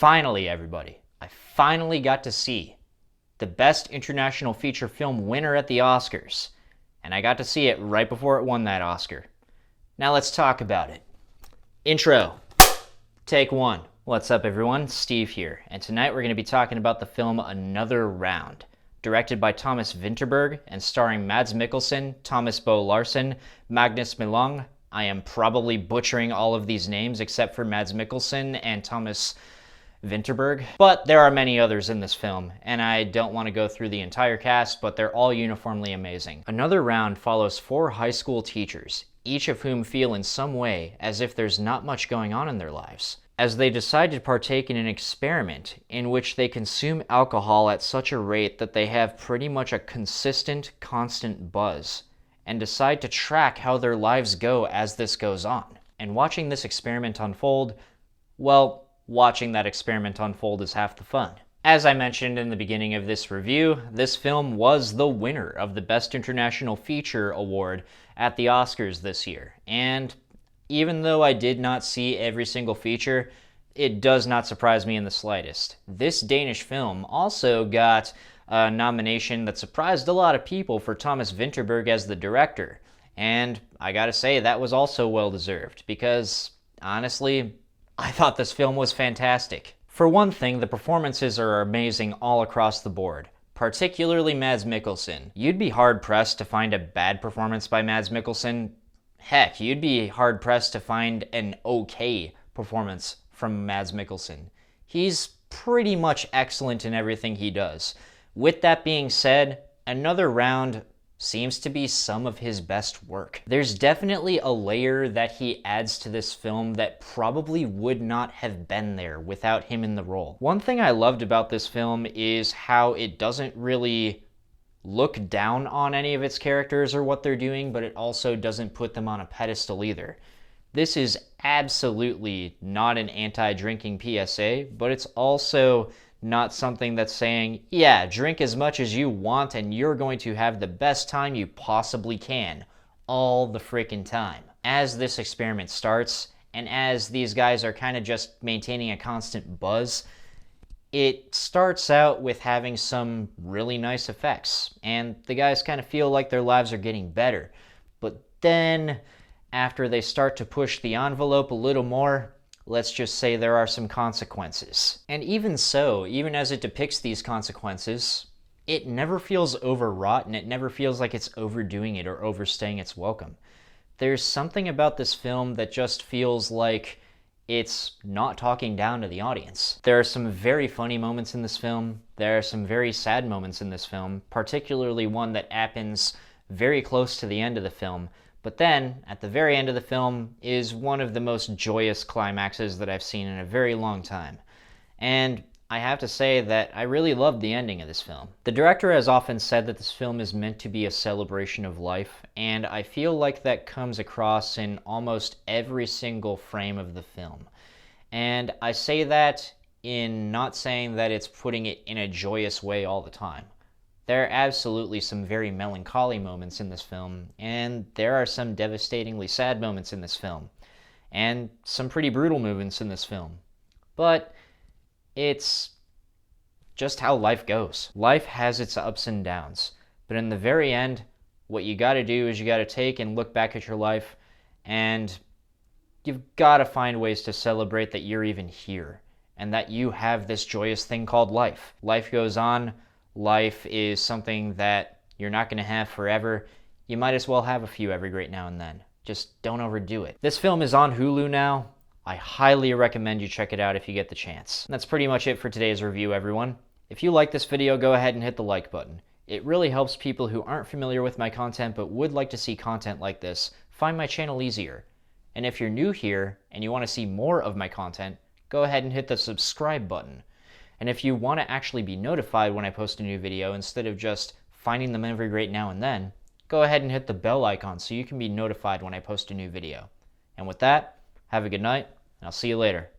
Finally, everybody, I finally got to see the Best International Feature Film winner at the Oscars. And I got to see it right before it won that Oscar. Now let's talk about it. Intro. Take one. What's up, everyone? Steve here. And tonight we're going to be talking about the film Another Round, directed by Thomas Vinterberg and starring Mads Mikkelsen, Thomas Bo Larsen, Magnus Millang. I am probably butchering all of these names except for Mads Mikkelsen and Thomas Vinterberg, but there are many others in this film, and I don't want to go through the entire cast, but they're all uniformly amazing. Another Round follows 4 high school teachers, each of whom feel in some way as if there's not much going on in their lives, as they decide to partake in an experiment in which they consume alcohol at such a rate that they have pretty much a consistent, constant buzz, and decide to track how their lives go as this goes on. And watching this experiment unfold, well, watching that experiment unfold is half the fun. As I mentioned in the beginning of this review, this film was the winner of the Best International Feature Award at the Oscars this year. And even though I did not see every single feature, it does not surprise me in the slightest. This Danish film also got a nomination that surprised a lot of people for Thomas Vinterberg as the director. And I gotta say, that was also well deserved, because honestly, I thought this film was fantastic. For one thing, the performances are amazing all across the board, particularly Mads Mikkelsen. You'd be hard-pressed to find a bad performance by Mads Mikkelsen. Heck, you'd be hard-pressed to find an okay performance from Mads Mikkelsen. He's pretty much excellent in everything he does. With that being said, Another Round seems to be some of his best work. There's definitely a layer that he adds to this film that probably would not have been there without him in the role. One thing I loved about this film is how it doesn't really look down on any of its characters or what they're doing, but it also doesn't put them on a pedestal either. This is absolutely not an anti-drinking PSA, but it's also not something that's saying, yeah, drink as much as you want and you're going to have the best time you possibly can all the freaking time. As this experiment starts, and as these guys are kind of just maintaining a constant buzz, it starts out with having some really nice effects, and the guys kind of feel like their lives are getting better. But then, after they start to push the envelope a little more, let's just say there are some consequences. And even so, even as it depicts these consequences, it never feels overwrought and it never feels like it's overdoing it or overstaying its welcome. There's something about this film that just feels like it's not talking down to the audience. There are some very funny moments in this film. There are some very sad moments in this film, particularly one that happens very close to the end of the film. But then, at the very end of the film, is one of the most joyous climaxes that I've seen in a very long time. And I have to say that I really loved the ending of this film. The director has often said that this film is meant to be a celebration of life, and I feel like that comes across in almost every single frame of the film. And I say that in not saying that it's putting it in a joyous way all the time. There are absolutely some very melancholy moments in this film, and there are some devastatingly sad moments in this film, and some pretty brutal moments in this film. But it's just how life goes. Life has its ups and downs, but in the very end, what you gotta do is you gotta take and look back at your life, and you've gotta find ways to celebrate that you're even here, and that you have this joyous thing called life. Life goes on. Life is something that you're not going to have forever. You might as well have a few every great now and then. Just don't overdo it. This film is on Hulu now. I highly recommend you check it out if you get the chance. And that's pretty much it for today's review, everyone. If you like this video, go ahead and hit the like button. It really helps people who aren't familiar with my content but would like to see content like this find my channel easier. And if you're new here and you want to see more of my content, go ahead and hit the subscribe button. And if you want to actually be notified when I post a new video instead of just finding them every great now and then, go ahead and hit the bell icon so you can be notified when I post a new video. And with that, have a good night, and I'll see you later.